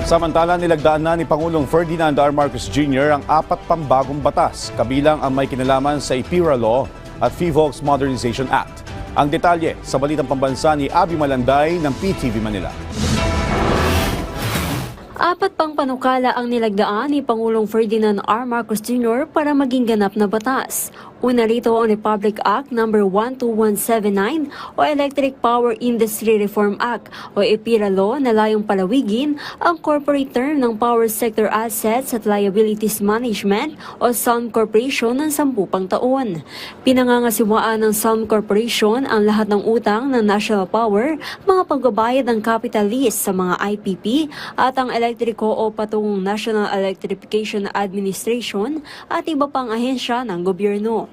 Samantala, nilagdaan na ni Pangulong Ferdinand R. Marcos Jr. ang 4 pang bagong batas, kabilang ang may kinalaman sa IPIRA Law at PHIVOLCS Modernization Act. Ang detalye sa Balitang Pambansa ni Abby Malanday ng PTV Manila. 4 pang panukala ang nilagdaan ni Pangulong Ferdinand R. Marcos Jr. para maging ganap na batas. Una rito ang Republic Act No. 12179 o Electric Power Industry Reform Act o IPIRA Law na layong palawigin ang corporate term ng Power Sector Assets at Liabilities Management o SUN Corporation ng 10 pang taon. Pinangangasiwaan ng SUN Corporation ang lahat ng utang ng National Power, mga pagbabayad ng capital lease sa mga IPP at ang elektriko o patungong National Electrification Administration at iba pang ahensya ng gobyerno.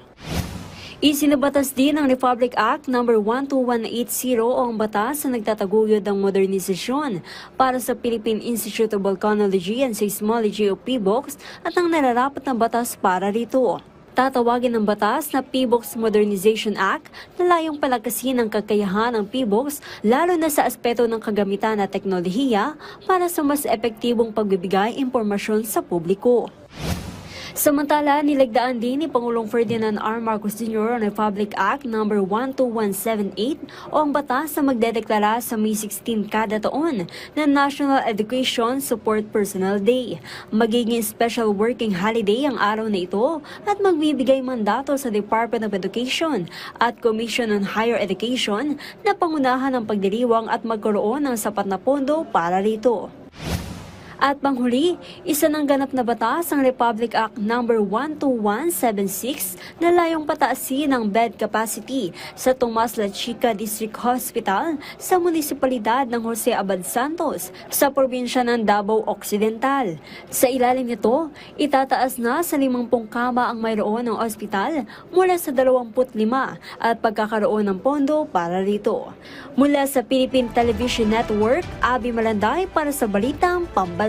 Isinabatas din ng Republic Act No. 12180 o ang batas na nagtataguyod ng modernisasyon para sa Philippine Institute of Volcanology and Seismology o PHIVOLCS at ang nararapat na batas para rito. Tatawagin ng batas na PHIVOLCS Modernization Act na layong palakasin ang kakayahan ng PHIVOLCS lalo na sa aspeto ng kagamitan at teknolohiya para sa mas epektibong pagbibigay impormasyon sa publiko. Samantala, nilagdaan din ni Pangulong Ferdinand R. Marcos Jr. ang Republic Act No. 12178 o ang batas na magdedeklara sa May 16 kada taon na National Education Support Personnel Day. Magiging special working holiday ang araw na ito at magbibigay mandato sa Department of Education at Commission on Higher Education na pangunahan ng pagdiriwang at magkaroon ng sapat na pondo para rito. At panghuli, isa ng ganap na batas ang Republic Act No. 12176 na layong pataasin ang bed capacity sa Tomas La Chica District Hospital sa munisipalidad ng Jose Abad Santos sa probinsya ng Davao Occidental. Sa ilalim nito, itataas na sa 50 kama ang mayroon ng ospital mula sa 25 at pagkakaroon ng pondo para rito. Mula sa Philippine Television Network, Abby Malanday para sa Balitang Pambansa.